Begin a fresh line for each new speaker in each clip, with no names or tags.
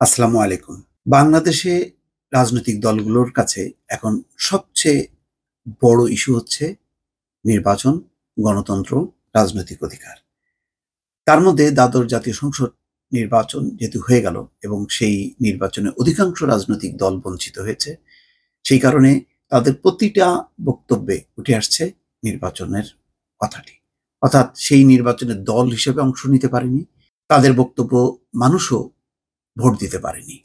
আসসালামু আলাইকুম। বাংলাদেশে রাজনৈতিক দলগুলোর কাছে এখন সবচেয়ে বড় ইস্যু হচ্ছে নির্বাচন, গণতন্ত্র, রাজনৈতিক অধিকার। তার মধ্যে দ্বাদশ জাতীয় সংসদ নির্বাচন যেহেতু হয়ে গেল এবং সেই নির্বাচনে অধিকাংশ রাজনৈতিক দল বঞ্চিত হয়েছে, সেই কারণে তাদের প্রতিটা বক্তব্যে উঠে আসছে নির্বাচনের কথাটি। অর্থাৎ সেই নির্বাচনে দল হিসেবে অংশ নিতে পারেনি, তাদের বক্তব্য মানুষও ভোট দিতে পারেনি।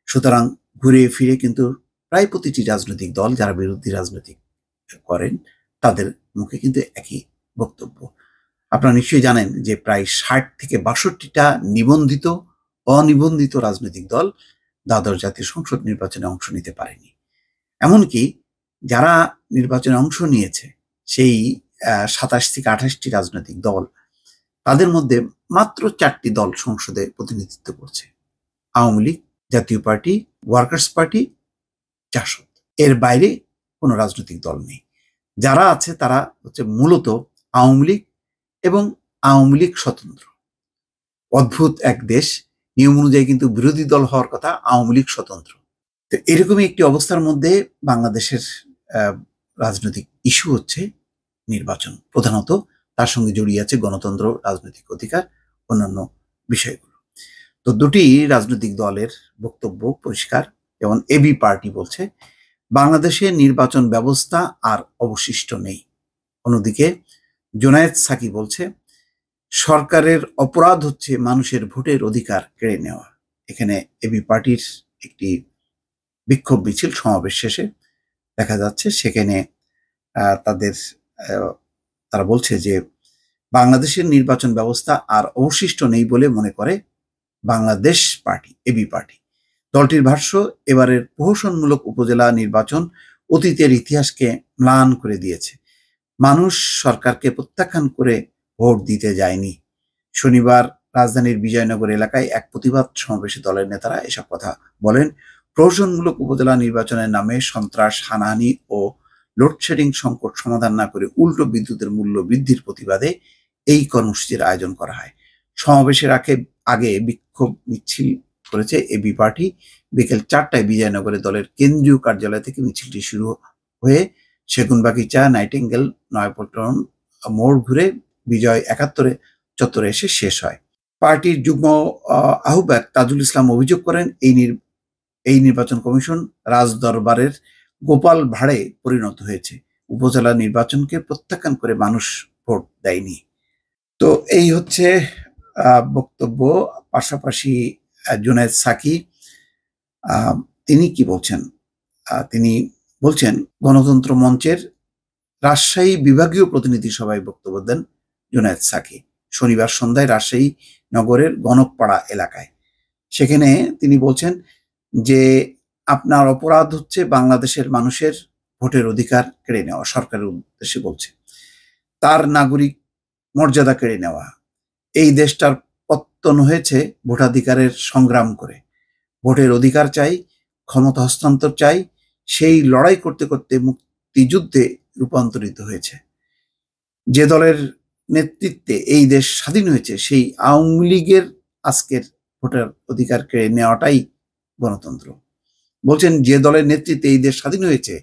সুতরাং ঘুরে ফিরে কিন্তু প্রায় প্রতিটি রাজনৈতিক দল যারা বিরোধী রাজনৈতিক করেন তাদের মুখে কিন্তু একই বক্তব্য। আপনারা নিশ্চয়ই জানেন যে প্রায় ৬০ থেকে ৬২টা নিবন্ধিত অনিবন্ধিত রাজনৈতিক দল দ্বাদশ জাতীয় সংসদ নির্বাচনে অংশ নিতে পারেনি। এমনকি যারা নির্বাচনে অংশ নিয়েছে সেই ২৭ থেকে ২৮টি রাজনৈতিক দল, তাদের মধ্যে মাত্র ৪টি দল সংসদে প্রতিনিধিত্ব করছে। আওয়ামী লীগ, জাতীয় পার্টি, ওয়ার্কার্স পার্টি, জাসদ। এর বাইরে কোনো রাজনৈতিক দল নেই। যারা আছে তারা হচ্ছে মূলত আওয়ামী লীগ এবং আওয়ামী লীগ স্বতন্ত্র। অদ্ভুত এক দেশ, নিয়ম অনুযায়ী কিন্তু বিরোধী দল হওয়ার কথা, আওয়ামী লীগ স্বতন্ত্র। তো এরকমই একটি অবস্থার মধ্যে বাংলাদেশের রাজনৈতিক ইস্যু হচ্ছে নির্বাচন। প্রধানত তার সঙ্গে জড়িয়ে আছে গণতন্ত্র, রাজনৈতিক অধিকার, অন্যান্য বিষয়গুলো। তো দুটি রাজনৈতিক দলের বক্তব্য পরিষ্কার। যেমন এবি পার্টি বলছে বাংলাদেশে নির্বাচন ব্যবস্থা আর অবশিষ্ট নেই। অন্যদিকে জোনায়েদ সাকি বলছে সরকারের অপরাধ হচ্ছে মানুষের ভোটের অধিকার কেড়ে নেওয়া। এখানে এবি পার্টির একটি বিক্ষোভ মিছিল সমাবেশ শেষে দেখা যাচ্ছে, সেখানে তারা বলছে যে বাংলাদেশের নির্বাচন ব্যবস্থা আর অবশিষ্ট নেই বলে মনে করে বাংলাদেশ পার্টি, এবি পার্টি। দলটির ভাষ্য, এবারের প্রহসনমূলক উপজেলা নির্বাচন অতীতের ইতিহাসকে ম্লান করে দিয়েছে। মানুষ সরকারকে প্রত্যাখ্যান করে ভোট দিতে যায়নি। শনিবার রাজধানীর বিজয়নগর এলাকায় এক প্রতিবাদ সমাবেশে দলের নেতারা এসব কথা বলেন। প্রহসনমূলক উপজেলা নির্বাচনের নামে সন্ত্রাস, হানাহানি ও লোডশেডিং সংকট সমাধান না করে উল্টো বিদ্যুতের মূল্য বৃদ্ধির প্রতিবাদে এই কর্মসূচির আয়োজন করা হয়। সমাবেশের আগে বিক্ষোভ মিছিল করেছে এবি পার্টি। বিকেল ৪টায় বিজয়নগরে দলের কেন্দ্রীয় কার্যালয় থেকে মিছিলটি শুরু হয়ে সেগুনবাগিচা, নাইটিঙ্গেল, নয়াপল্টন মোড় ঘুরে বিজয় ৭১ চত্বরে এসে শেষ হয়। পার্টির যুগ্ম আহ্বায়ক তাজুল ইসলাম অভিযোগ করেন এই নির্বাচন কমিশন রাজদরবারের গোপাল ভাঁড়ে পরিণত হয়েছে। উপজেলা নির্বাচনকে প্রত্যাখ্যান করে মানুষ ভোট দেয়নি। তো এই হচ্ছে বক্তব্য। পাশাপাশি জুনায়েদ সাকি তিনি কি বলছেন? তিনি বলছেন গণতন্ত্র মঞ্চের রাজশাহী বিভাগীয় প্রতিনিধি সভায় বক্তব্য দেন জুনায়েদ সাকি শনিবার সন্ধ্যায় রাজশাহী নগরের গণকপাড়া এলাকায়। সেখানে তিনি বলছেন যে আপনার অপরাধ হচ্ছে বাংলাদেশের মানুষের ভোটের অধিকার কেড়ে নেওয়া। সরকারের উদ্দেশ্যে বলছে তার নাগরিক মর্যাদা কেড়ে নেওয়া। এই দেশটার পত্তন হয়েছে ভোটাধিকারের সংগ্রাম করে। ভোটের অধিকার চাই, ক্ষমতা হস্তান্তর চাই। সেই লড়াই করতে করতে মুক্তিযুদ্ধে রূপান্তরিত হয়েছে। যে দলের নেতৃত্বে এই দেশ স্বাধীন হয়েছে সেই আওয়ামী লীগের আজকের ভোটার অধিকার কেড়ে নেওয়াটাই গণতন্ত্র। বলছেন যে দলের নেতৃত্বে এই দেশ স্বাধীন হয়েছে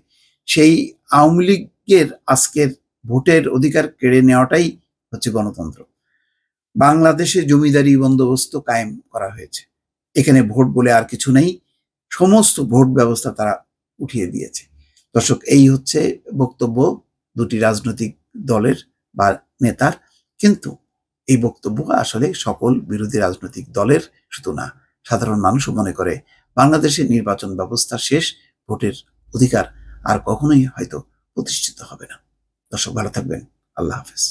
সেই আওয়ামী লীগের আজকের ভোটের অধিকার কেড়ে নেওয়াটাই হচ্ছে গণতন্ত্র। বাংলাদেশে জমিদারি বন্দোবস্ত কায়েম করা হয়েছে। এখানে ভোট বলে আর কিছু নেই, সমস্ত ভোট ব্যবস্থা তারা উঠিয়ে দিয়েছে। দর্শক, এই হচ্ছে বক্তব্য দুটি রাজনৈতিক দলের বা নেতার। কিন্তু এই বক্তব্য আসলে সকল বিরোধী রাজনৈতিক দলের শুধু না, সাধারণ মানুষও মনে করে বাংলাদেশের নির্বাচন ব্যবস্থা শেষ, ভোটের অধিকার আর কখনোই হয়তো প্রতিষ্ঠিত হবে না। দর্শক, ভালো থাকবেন। আল্লাহ হাফেজ।